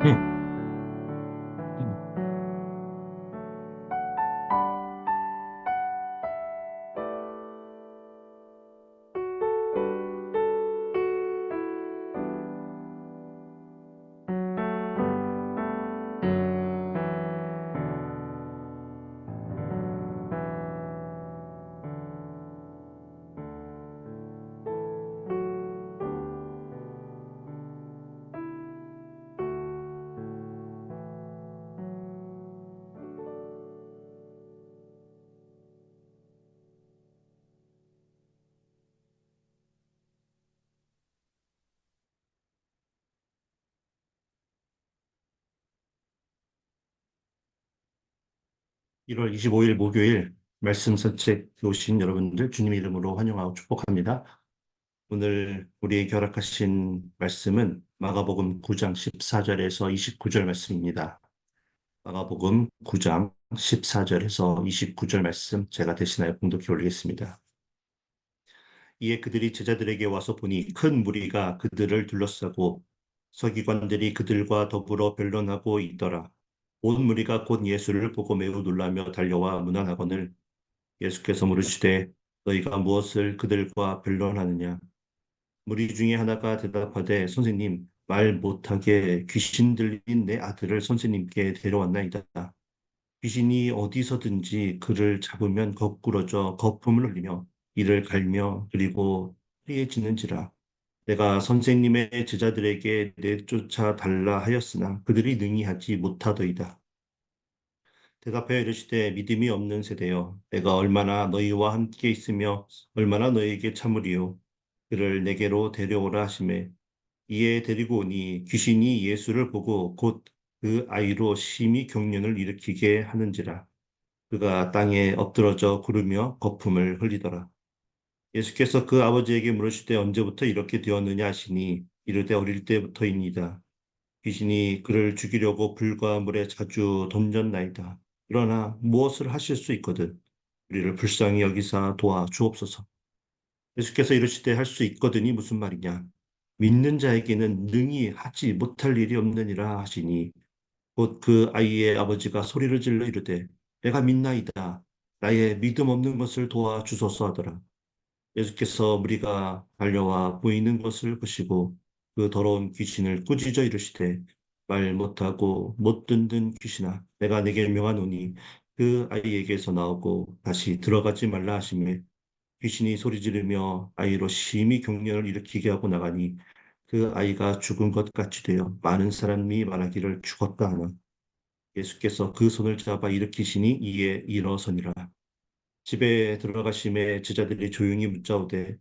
응. 응. 1월 25일 목요일 말씀 선책 오신 여러분들 주님 이름으로 환영하고 축복합니다. 오늘 우리에게 허락하신 말씀은 마가복음 9장 14절에서 29절 말씀입니다. 마가복음 9장 14절에서 29절 말씀 제가 대신하여 봉독해 올리겠습니다. 이에 그들이 제자들에게 와서 보니 큰 무리가 그들을 둘러싸고 서기관들이 그들과 더불어 변론하고 있더라. 온 무리가 곧 예수를 보고 매우 놀라며 달려와 문안하거늘 예수께서 물으시되 너희가 무엇을 그들과 변론하느냐? 무리 중에 하나가 대답하되 선생님 말 못하게 귀신 들린 내 아들을 선생님께 데려왔나이다. 귀신이 어디서든지 그를 잡으면 거꾸러져 거품을 흘리며 이를 갈며 그리고 해지는지라. 내가 선생님의 제자들에게 내쫓아 달라 하였으나 그들이 능히 하지 못하더이다. 대답하여 이르시되 믿음이 없는 세대여 내가 얼마나 너희와 함께 있으며 얼마나 너희에게 참으리요 그를 내게로 데려오라 하시매 이에 데리고 오니 귀신이 예수를 보고 곧 그 아이로 심히 경련을 일으키게 하는지라 그가 땅에 엎드러져 구르며 거품을 흘리더라. 예수께서 그 아버지에게 물으시되 언제부터 이렇게 되었느냐 하시니 이르되 어릴 때부터입니다. 귀신이 그를 죽이려고 불과 물에 자주 던졌나이다. 그러나 무엇을 하실 수 있거든 우리를 불쌍히 여기사 도와 주옵소서. 예수께서 이르시되 할 수 있거든이 무슨 말이냐? 믿는 자에게는 능히 하지 못할 일이 없느니라 하시니 곧 그 아이의 아버지가 소리를 질러 이르되 내가 믿나이다. 나의 믿음 없는 것을 도와 주소서 하더라. 예수께서 무리가 달려와 보이는 것을 보시고 그 더러운 귀신을 꾸짖어 이르시되 말 못하고 못 듣는 귀신아 내가 네게 명하노니 그 아이에게서 나오고 다시 들어가지 말라 하시매 귀신이 소리 지르며 아이로 심히 경련을 일으키게 하고 나가니 그 아이가 죽은 것 같이 되어 많은 사람이 말하기를 죽었다 하나 예수께서 그 손을 잡아 일으키시니 이에 일어서니라. 집에 들어가심에 제자들이 조용히 묻자오되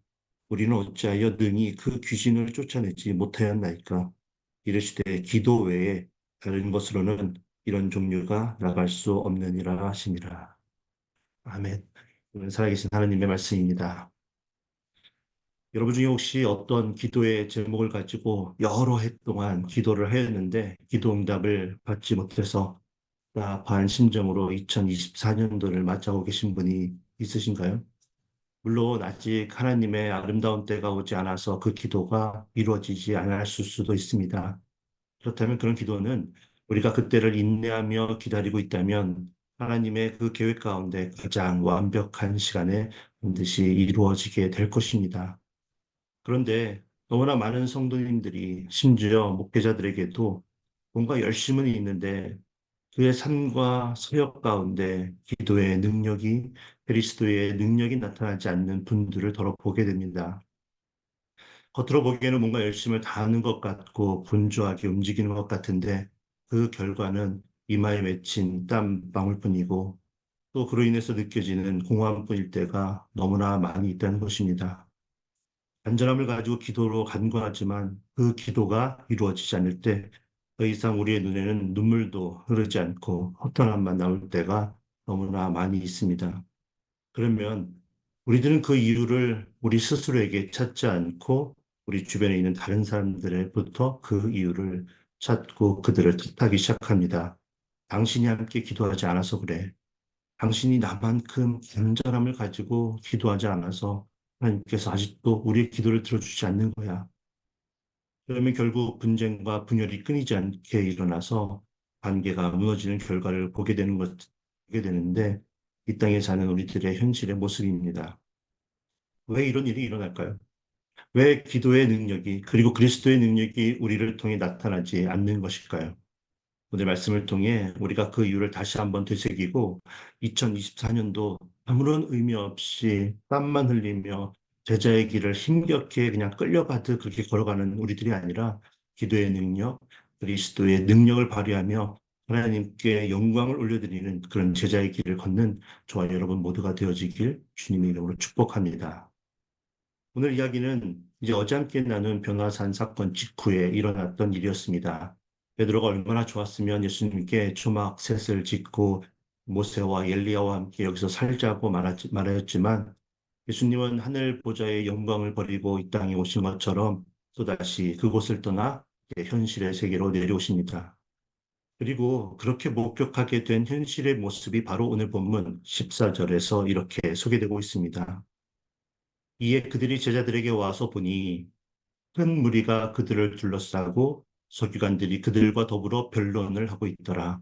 우리는 어찌하여 능히 그 귀신을 쫓아내지 못하였나이까? 이르시되 기도 외에 다른 것으로는 이런 종류가 나갈 수 없느니라 하시니라. 아멘. 오늘 살아계신 하나님의 말씀입니다. 여러분 중에 혹시 어떤 기도의 제목을 가지고 여러 해 동안 기도를 하였는데 기도 응답을 받지 못해서 답답한 심정으로 2024년도를 맞이하고 계신 분이 있으신가요? 물론 아직 하나님의 아름다운 때가 오지 않아서 그 기도가 이루어지지 않았을 수도 있습니다. 그렇다면 그런 기도는 우리가 그때를 인내하며 기다리고 있다면 하나님의 그 계획 가운데 가장 완벽한 시간에 반드시 이루어지게 될 것입니다. 그런데 너무나 많은 성도님들이 심지어 목회자들에게도 뭔가 열심은 있는데 그의 삶과 사역 가운데 기도의 능력이 그리스도의 능력이 나타나지 않는 분들을 더러 보게 됩니다. 겉으로 보기에는 뭔가 열심을 다하는 것 같고 분주하게 움직이는 것 같은데 그 결과는 이마에 맺힌 땀방울뿐이고 또 그로 인해서 느껴지는 공허함뿐일 때가 너무나 많이 있다는 것입니다. 간절함을 가지고 기도로 간구하지만 그 기도가 이루어지지 않을 때 더 이상 우리의 눈에는 눈물도 흐르지 않고 허탄함만 나올 때가 너무나 많이 있습니다. 그러면 우리들은 그 이유를 우리 스스로에게 찾지 않고 우리 주변에 있는 다른 사람들로부터 그 이유를 찾고 그들을 탓하기 시작합니다. 당신이 함께 기도하지 않아서 그래. 당신이 나만큼 간절함을 가지고 기도하지 않아서 하나님께서 아직도 우리의 기도를 들어주지 않는 거야. 그러면 결국 분쟁과 분열이 끊이지 않게 일어나서 관계가 무너지는 결과를 보게 되는데 이 땅에 사는 우리들의 현실의 모습입니다. 왜 이런 일이 일어날까요? 왜 기도의 능력이 그리고 그리스도의 능력이 우리를 통해 나타나지 않는 것일까요? 오늘 말씀을 통해 우리가 그 이유를 다시 한번 되새기고 2024년도 아무런 의미 없이 땀만 흘리며 제자의 길을 힘겹게 그냥 끌려가듯 그렇게 걸어가는 우리들이 아니라 기도의 능력, 그리스도의 능력을 발휘하며 하나님께 영광을 올려드리는 그런 제자의 길을 걷는 저와 여러분 모두가 되어지길 주님의 이름으로 축복합니다. 오늘 이야기는 이제 어제 함께 나눈 변화산 사건 직후에 일어났던 일이었습니다. 베드로가 얼마나 좋았으면 예수님께 초막 셋을 짓고 모세와 엘리야와 함께 여기서 살자고 말하였지만 예수님은 하늘 보좌의 영광을 버리고 이 땅에 오신 것처럼 또다시 그곳을 떠나 현실의 세계로 내려오십니다. 그리고 그렇게 목격하게 된 현실의 모습이 바로 오늘 본문 14절에서 이렇게 소개되고 있습니다. 이에 그들이 제자들에게 와서 보니 큰 무리가 그들을 둘러싸고 서기관들이 그들과 더불어 변론을 하고 있더라.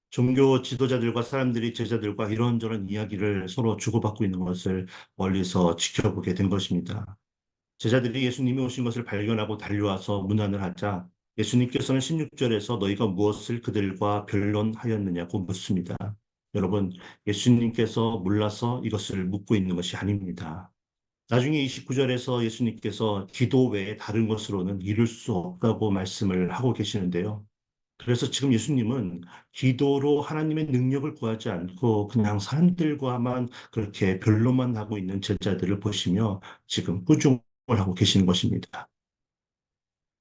종교 지도자들과 사람들이 제자들과 이런저런 이야기를 서로 주고받고 있는 것을 멀리서 지켜보게 된 것입니다. 제자들이 예수님이 오신 것을 발견하고 달려와서 문안을 하자 예수님께서는 16절에서 너희가 무엇을 그들과 변론하였느냐고 묻습니다. 여러분, 예수님께서 몰라서 이것을 묻고 있는 것이 아닙니다. 나중에 29절에서 예수님께서 기도 외에 다른 것으로는 이룰 수 없다고 말씀을 하고 계시는데요. 그래서 지금 예수님은 기도로 하나님의 능력을 구하지 않고 그냥 사람들과만 그렇게 변론만 하고 있는 제자들을 보시며 지금 꾸중을 하고 계시는 것입니다.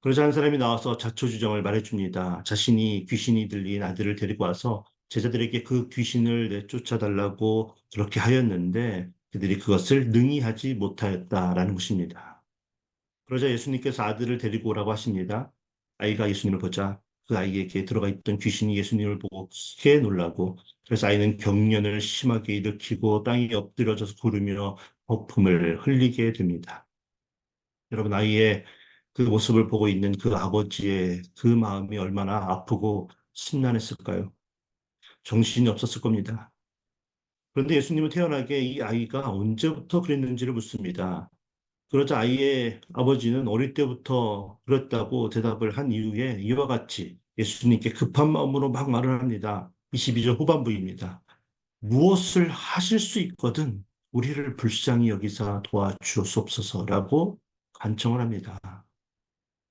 그러자 한 사람이 나와서 자초지종을 말해줍니다. 자신이 귀신이 들린 아들을 데리고 와서 제자들에게 그 귀신을 내쫓아달라고 그렇게 하였는데 그들이 그것을 능히 하지 못하였다라는 것입니다. 그러자 예수님께서 아들을 데리고 오라고 하십니다. 아이가 예수님을 보자 그 아이에게 들어가 있던 귀신이 예수님을 보고 크게 놀라고 그래서 아이는 경련을 심하게 일으키고 땅에 엎드려져서 구르며 거품을 흘리게 됩니다. 여러분 아이의 그 모습을 보고 있는 그 아버지의 그 마음이 얼마나 아프고 심란했을까요? 정신이 없었을 겁니다. 그런데 예수님은 태어나게 이 아이가 언제부터 그랬는지를 묻습니다. 그러자 아이의 아버지는 어릴 때부터 그랬다고 대답을 한 이후에 이와 같이 예수님께 급한 마음으로 막 말을 합니다. 22절 후반부입니다. 무엇을 하실 수 있거든 우리를 불쌍히 여기사 도와주옵소서라고 간청을 합니다.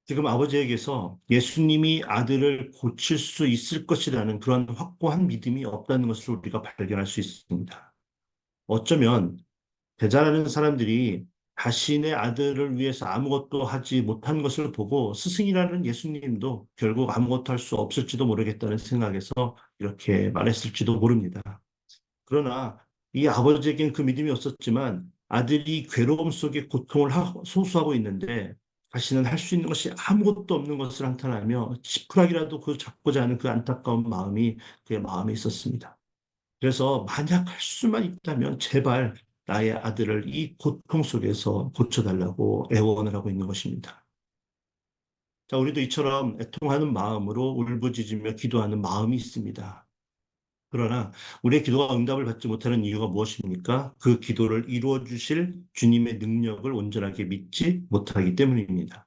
지금 아버지에게서 예수님이 아들을 고칠 수 있을 것이라는 그런 확고한 믿음이 없다는 것을 우리가 발견할 수 있습니다. 어쩌면 대자라는 사람들이 자신의 아들을 위해서 아무것도 하지 못한 것을 보고 스승이라는 예수님도 결국 아무것도 할 수 없을지도 모르겠다는 생각에서 이렇게 말했을지도 모릅니다. 그러나 이 아버지에겐 그 믿음이 없었지만 아들이 괴로움 속에 고통을 소수하고 있는데 자신은 할 수 있는 것이 아무것도 없는 것을 한탄하며 지푸라기라도 그 잡고자 하는 그 안타까운 마음이 그의 마음에 있었습니다. 그래서 만약 할 수만 있다면 제발 나의 아들을 이 고통 속에서 고쳐달라고 애원을 하고 있는 것입니다. 자, 우리도 이처럼 애통하는 마음으로 울부짖으며 기도하는 마음이 있습니다. 그러나 우리의 기도가 응답을 받지 못하는 이유가 무엇입니까? 그 기도를 이루어 주실 주님의 능력을 온전하게 믿지 못하기 때문입니다.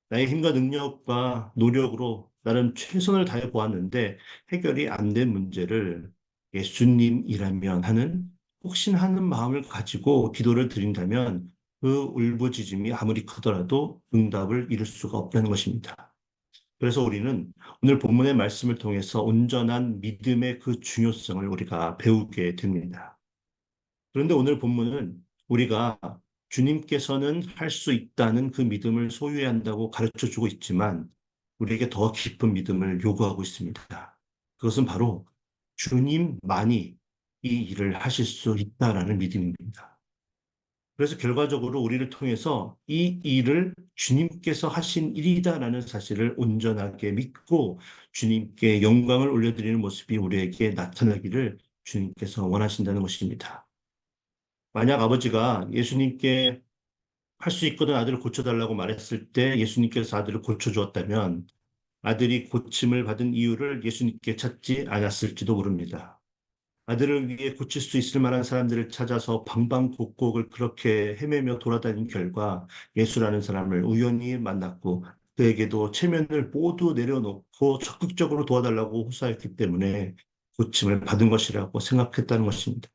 나의 힘과 능력과 노력으로 나름 최선을 다해 보았는데 해결이 안 된 문제를 예수님이라면 하는 혹신하는 마음을 가지고 기도를 드린다면 그 울부짖음이 아무리 크더라도 응답을 이룰 수가 없다는 것입니다. 그래서 우리는 오늘 본문의 말씀을 통해서 온전한 믿음의 그 중요성을 우리가 배우게 됩니다. 그런데 오늘 본문은 우리가 주님께서는 할 수 있다는 그 믿음을 소유해야 한다고 가르쳐 주고 있지만 우리에게 더 깊은 믿음을 요구하고 있습니다. 그것은 바로 주님만이 이 일을 하실 수 있다라는 믿음입니다. 그래서 결과적으로 우리를 통해서 이 일을 주님께서 하신 일이다라는 사실을 온전하게 믿고 주님께 영광을 올려드리는 모습이 우리에게 나타나기를 주님께서 원하신다는 것입니다. 만약 아버지가 예수님께 할 수 있거든 아들을 고쳐달라고 말했을 때 예수님께서 아들을 고쳐주었다면 아들이 고침을 받은 이유를 예수님께 찾지 않았을지도 모릅니다. 아들을 위해 고칠 수 있을 만한 사람들을 찾아서 방방곡곡을 그렇게 헤매며 돌아다닌 결과 예수라는 사람을 우연히 만났고 그에게도 체면을 모두 내려놓고 적극적으로 도와달라고 호소했기 때문에 고침을 받은 것이라고 생각했다는 것입니다.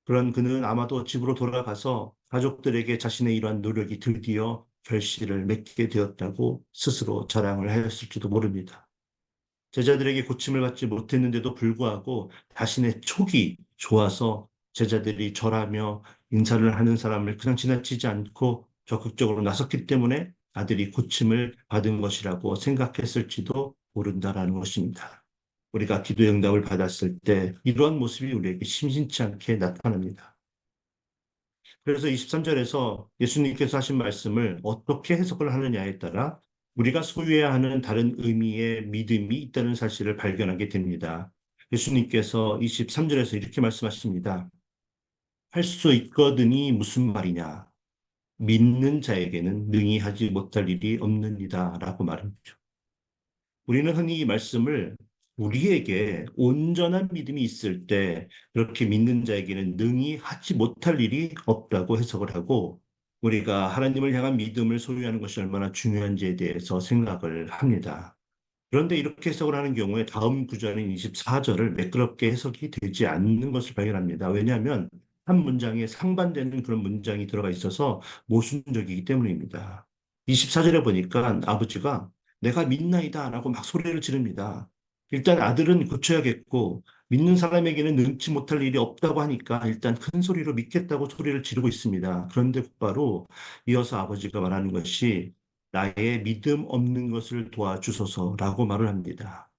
그런 그는 아마도 집으로 돌아가서 가족들에게 자신의 이러한 노력이 드디어 결실을 맺게 되었다고 스스로 자랑을 하였을지도 모릅니다. 제자들에게 고침을 받지 못했는데도 불구하고 자신의 촉이 좋아서 제자들이 절하며 인사를 하는 사람을 그냥 지나치지 않고 적극적으로 나섰기 때문에 아들이 고침을 받은 것이라고 생각했을지도 모른다라는 것입니다. 우리가 기도의 응답을 받았을 때 이러한 모습이 우리에게 심심치 않게 나타납니다. 그래서 23절에서 예수님께서 하신 말씀을 어떻게 해석을 하느냐에 따라 우리가 소유해야 하는 다른 의미의 믿음이 있다는 사실을 발견하게 됩니다. 예수님께서 23절에서 이렇게 말씀하십니다. 할 수 있거든이 무슨 말이냐? 믿는 자에게는 능히 하지 못할 일이 없느니라 라고 말합니다. 우리는 흔히 이 말씀을 우리에게 온전한 믿음이 있을 때 그렇게 믿는 자에게는 능히 하지 못할 일이 없다고 해석을 하고 우리가 하나님을 향한 믿음을 소유하는 것이 얼마나 중요한지에 대해서 생각을 합니다. 그런데 이렇게 해석을 하는 경우에 다음 구절인 24절을 매끄럽게 해석이 되지 않는 것을 발견합니다. 왜냐하면 한 문장에 상반되는 그런 문장이 들어가 있어서 모순적이기 때문입니다. 24절에 보니까 아버지가 내가 믿나이다 라고 막 소리를 지릅니다. 일단 아들은 고쳐야겠고 믿는 사람에게는 능치 못할 일이 없다고 하니까 일단 큰 소리로 믿겠다고 소리를 지르고 있습니다. 그런데 곧바로 이어서 아버지가 말하는 것이 나의 믿음 없는 것을 도와주소서라고 말을 합니다.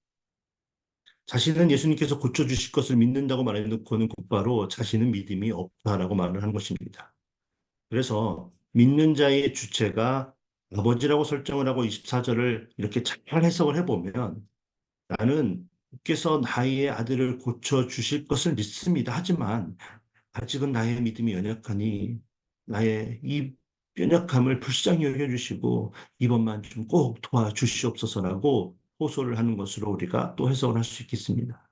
자신은 예수님께서 고쳐주실 것을 믿는다고 말해놓고는 곧바로 자신은 믿음이 없다라고 말을 한 것입니다. 그래서 믿는 자의 주체가 아버지라고 설정을 하고 24절을 이렇게 잘 해석을 해보면 나는 주께서 나의 아들을 고쳐주실 것을 믿습니다. 하지만 아직은 나의 믿음이 연약하니 나의 이 연약함을 불쌍히 여겨주시고 이번만 좀 꼭 도와주시옵소서라고 호소를 하는 것으로 우리가 또 해석을 할 수 있겠습니다.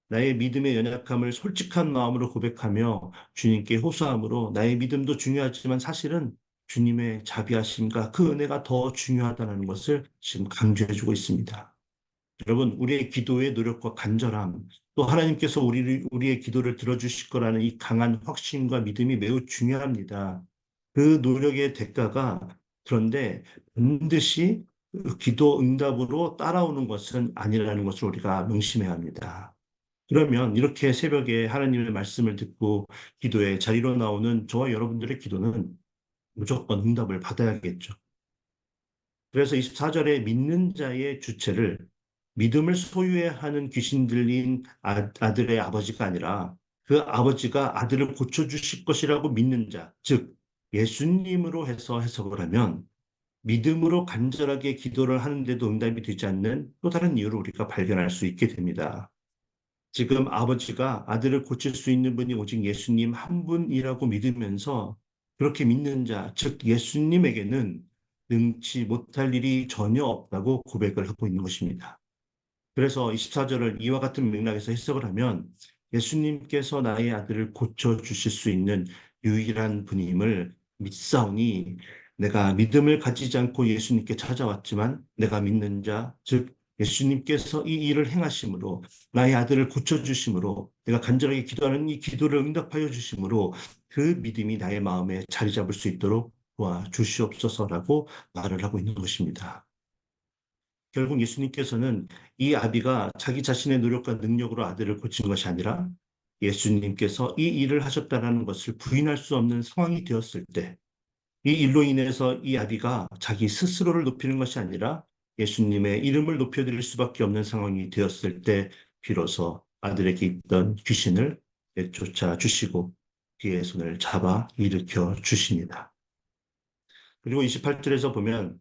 나의 믿음의 연약함을 솔직한 마음으로 고백하며 주님께 호소함으로 나의 믿음도 중요하지만 사실은 주님의 자비하심과 그 은혜가 더 중요하다는 것을 지금 강조해주고 있습니다. 여러분, 우리의 기도의 노력과 간절함, 또 하나님께서 우리의 기도를 들어주실 거라는 이 강한 확신과 믿음이 매우 중요합니다. 그 노력의 대가가 그런데 반드시 그 기도 응답으로 따라오는 것은 아니라는 것을 우리가 명심해야 합니다. 그러면 이렇게 새벽에 하나님의 말씀을 듣고 기도의 자리로 나오는 저와 여러분들의 기도는 무조건 응답을 받아야겠죠. 그래서 24절에 믿는 자의 주체를 믿음을 소유해야 하는 귀신 들린 아들의 아버지가 아니라 그 아버지가 아들을 고쳐주실 것이라고 믿는 자, 즉 예수님으로 해서 해석을 하면 믿음으로 간절하게 기도를 하는데도 응답이 되지 않는 또 다른 이유를 우리가 발견할 수 있게 됩니다. 지금 아버지가 아들을 고칠 수 있는 분이 오직 예수님 한 분이라고 믿으면서 그렇게 믿는 자, 즉 예수님에게는 능치 못할 일이 전혀 없다고 고백을 하고 있는 것입니다. 그래서 24절을 이와 같은 맥락에서 해석을 하면 예수님께서 나의 아들을 고쳐주실 수 있는 유일한 분임을 믿사오니 내가 믿음을 가지지 않고 예수님께 찾아왔지만 내가 믿는 자, 즉 예수님께서 이 일을 행하심으로 나의 아들을 고쳐주심으로 내가 간절하게 기도하는 이 기도를 응답하여 주심으로 그 믿음이 나의 마음에 자리 잡을 수 있도록 도와주시옵소서라고 말을 하고 있는 것입니다. 결국 예수님께서는 이 아비가 자기 자신의 노력과 능력으로 아들을 고친 것이 아니라 예수님께서 이 일을 하셨다는 것을 부인할 수 없는 상황이 되었을 때, 이 일로 인해서 이 아비가 자기 스스로를 높이는 것이 아니라 예수님의 이름을 높여드릴 수밖에 없는 상황이 되었을 때, 비로소 아들에게 있던 귀신을 내쫓아 주시고 그의 손을 잡아 일으켜 주십니다. 그리고 28절에서 보면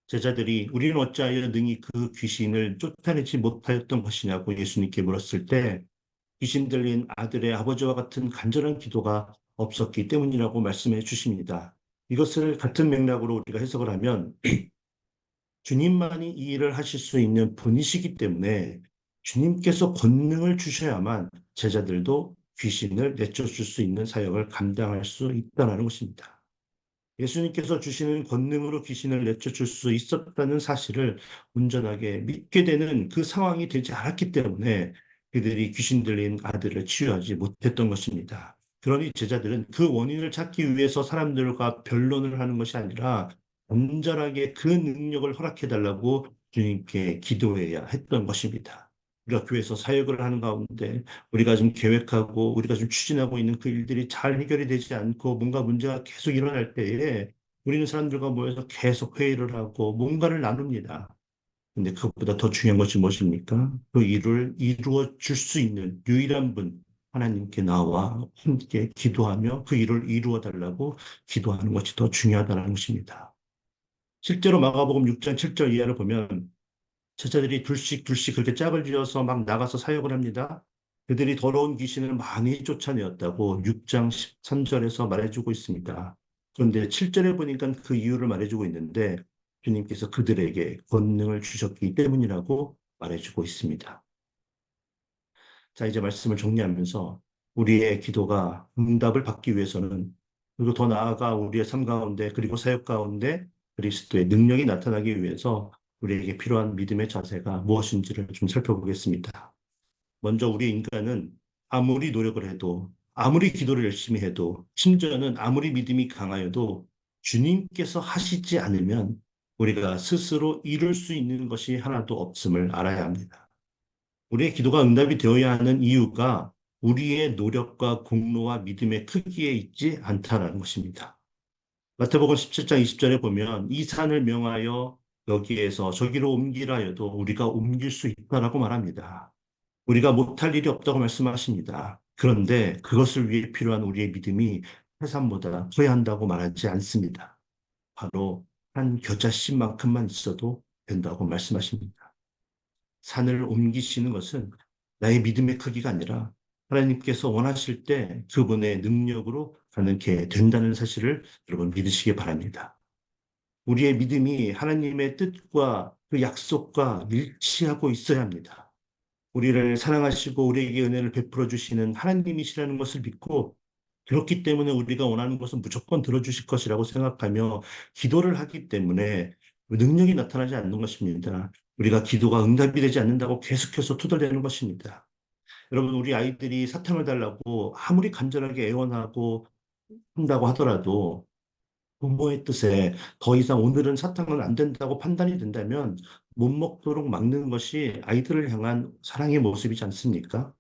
제자들이 우리는 어찌하여 능히 그 귀신을 쫓아내지 못하였던 것이냐고 예수님께 물었을 때 귀신 들린 아들의 아버지와 같은 간절한 기도가 없었기 때문이라고 말씀해 주십니다. 이것을 같은 맥락으로 우리가 해석을 하면 주님만이 이 일을 하실 수 있는 분이시기 때문에 주님께서 권능을 주셔야만 제자들도 귀신을 내쫓을 수 있는 사역을 감당할 수 있다는 것입니다. 예수님께서 주시는 권능으로 귀신을 내쫓을 수 있었다는 사실을 온전하게 믿게 되는 그 상황이 되지 않았기 때문에 그들이 귀신 들린 아들을 치유하지 못했던 것입니다. 그러니 제자들은 그 원인을 찾기 위해서 사람들과 변론을 하는 것이 아니라 온전하게 그 능력을 허락해 달라고 주님께 기도해야 했던 것입니다. 우리가 교회에서 사역을 하는 가운데 우리가 좀 계획하고 우리가 좀 추진하고 있는 그 일들이 잘 해결이 되지 않고 뭔가 문제가 계속 일어날 때에 우리는 사람들과 모여서 계속 회의를 하고 뭔가를 나눕니다. 근데 그것보다 더 중요한 것이 무엇입니까? 그 일을 이루어 줄 수 있는 유일한 분, 하나님께 나와 함께 기도하며 그 일을 이루어 달라고 기도하는 것이 더 중요하다는 것입니다. 실제로 마가복음 6장 7절 이하를 보면 제자들이 둘씩 둘씩 그렇게 짝을 지어서 막 나가서 사역을 합니다. 그들이 더러운 귀신을 많이 쫓아내었다고 6장 13절에서 말해주고 있습니다. 그런데 7절에 보니까 그 이유를 말해주고 있는데 주님께서 그들에게 권능을 주셨기 때문이라고 말해주고 있습니다. 자, 이제 말씀을 정리하면서 우리의 기도가 응답을 받기 위해서는 그리고 더 나아가 우리의 삶 가운데 그리고 사역 가운데 그리스도의 능력이 나타나기 위해서 우리에게 필요한 믿음의 자세가 무엇인지를 좀 살펴보겠습니다. 먼저 우리 인간은 아무리 노력을 해도 아무리 기도를 열심히 해도 심지어는 아무리 믿음이 강하여도 주님께서 하시지 않으면 우리가 스스로 이룰 수 있는 것이 하나도 없음을 알아야 합니다. 우리의 기도가 응답이 되어야 하는 이유가 우리의 노력과 공로와 믿음의 크기에 있지 않다는 것입니다. 마태복음 17장 20절에 보면 이 산을 명하여 여기에서 저기로 옮기라 해도 우리가 옮길 수 있다라고 말합니다. 우리가 못할 일이 없다고 말씀하십니다. 그런데 그것을 위해 필요한 우리의 믿음이 해산보다 커야 한다고 말하지 않습니다. 바로 한 겨자씨만큼만 있어도 된다고 말씀하십니다. 산을 옮기시는 것은 나의 믿음의 크기가 아니라 하나님께서 원하실 때 그분의 능력으로 가능케 된다는 사실을 여러분 믿으시기 바랍니다. 우리의 믿음이 하나님의 뜻과 그 약속과 일치하고 있어야 합니다. 우리를 사랑하시고 우리에게 은혜를 베풀어 주시는 하나님이시라는 것을 믿고 그렇기 때문에 우리가 원하는 것은 무조건 들어주실 것이라고 생각하며 기도를 하기 때문에 능력이 나타나지 않는 것입니다. 우리가 기도가 응답이 되지 않는다고 계속해서 투덜대는 것입니다. 여러분, 우리 아이들이 사탕을 달라고 아무리 간절하게 애원하고 한다고 하더라도 부모의 뜻에 더 이상 오늘은 사탕은 안 된다고 판단이 된다면 못 먹도록 막는 것이 아이들을 향한 사랑의 모습이지 않습니까?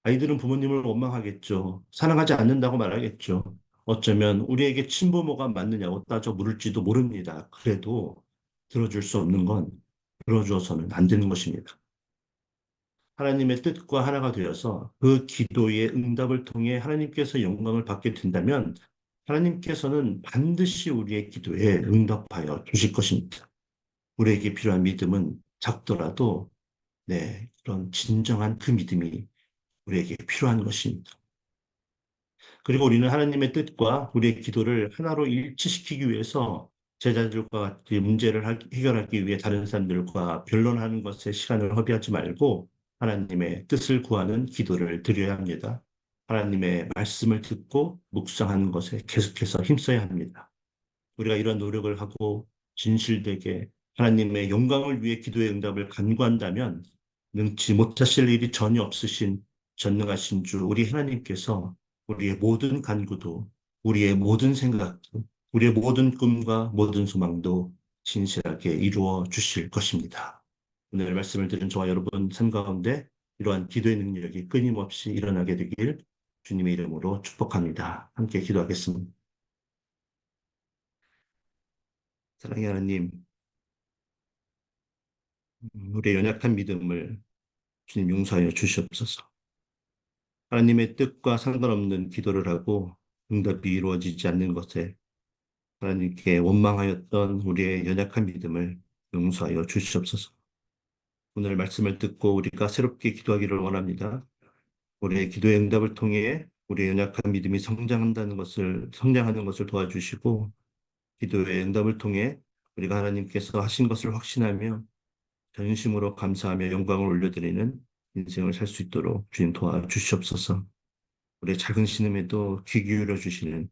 아이들은 부모님을 원망하겠죠. 사랑하지 않는다고 말하겠죠. 어쩌면 우리에게 친부모가 맞느냐고 따져 물을지도 모릅니다. 그래도 들어줄 수 없는 건 들어주어서는 안 되는 것입니다. 하나님의 뜻과 하나가 되어서 그 기도의 응답을 통해 하나님께서 영광을 받게 된다면 하나님께서는 반드시 우리의 기도에 응답하여 주실 것입니다. 우리에게 필요한 믿음은 작더라도 그런 진정한 그 믿음이 우리에게 필요한 것입니다. 그리고 우리는 하나님의 뜻과 우리의 기도를 하나로 일치시키기 위해서 제자들과 같이 문제를 해결하기 위해 다른 사람들과 변론하는 것에 시간을 허비하지 말고 하나님의 뜻을 구하는 기도를 드려야 합니다. 하나님의 말씀을 듣고 묵상하는 것에 계속해서 힘써야 합니다. 우리가 이런 노력을 하고 진실되게 하나님의 영광을 위해 기도의 응답을 간구한다면 능치 못하실 일이 전혀 없으신 전능하신 주 우리 하나님께서 우리의 모든 간구도 우리의 모든 생각도 우리의 모든 꿈과 모든 소망도 진실하게 이루어 주실 것입니다. 오늘 말씀을 들은 저와 여러분 삶 가운데 이러한 기도의 능력이 끊임없이 일어나게 되길 주님의 이름으로 축복합니다. 함께 기도하겠습니다. 사랑의 하나님, 우리의 연약한 믿음을 주님 용서하여 주시옵소서. 하나님의 뜻과 상관없는 기도를 하고 응답이 이루어지지 않는 것에 하나님께 원망하였던 우리의 연약한 믿음을 용서하여 주시옵소서. 오늘 말씀을 듣고 우리가 새롭게 기도하기를 원합니다. 우리의 기도의 응답을 통해 우리의 연약한 믿음이 성장하는 것을 도와주시고 기도의 응답을 통해 우리가 하나님께서 하신 것을 확신하며 전심으로 감사하며 영광을 올려드리는 인생을 살 수 있도록 주님 도와주시옵소서. 우리의 작은 신음에도 귀 기울여 주시는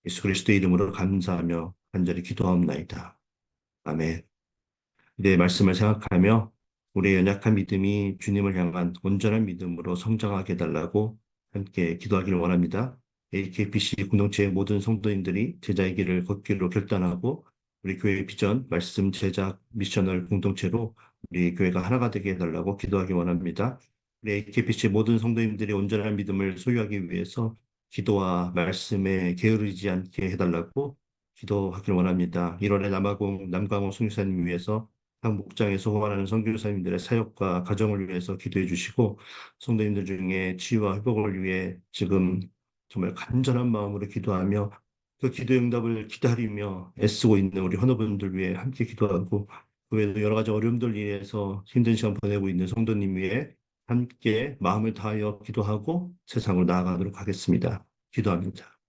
예수 그리스도의 이름으로 감사하며 간절히 기도하옵나이다. 아멘. 내 말씀을 생각하며 우리의 연약한 믿음이 주님을 향한 온전한 믿음으로 성장하게 해달라고 함께 기도하기를 원합니다. AKPC 공동체의 모든 성도님들이 제자의 길을 걷기로 결단하고 우리 교회의 비전, 말씀 제작 미션을 공동체로 우리 교회가 하나가 되게 해달라고 기도하기 원합니다. 우리 AKPC 모든 성도님들이 온전한 믿음을 소유하기 위해서 기도와 말씀에 게으르지 않게 해달라고 기도하기를 원합니다. 1월에 남강호 선교사님 위해서 각 목장에서 호환하는 선교사님들의 사역과 가정을 위해서 기도해 주시고 성도님들 중에 치유와 회복을 위해 지금 정말 간절한 마음으로 기도하며 그 기도 응답을 기다리며 애쓰고 있는 우리 헌어분들 위해 함께 기도하고 그 외에도 여러 가지 어려움들 위해서 힘든 시간 보내고 있는 성도님 위해 함께 마음을 다하여 기도하고 세상으로 나아가도록 하겠습니다. 기도합니다.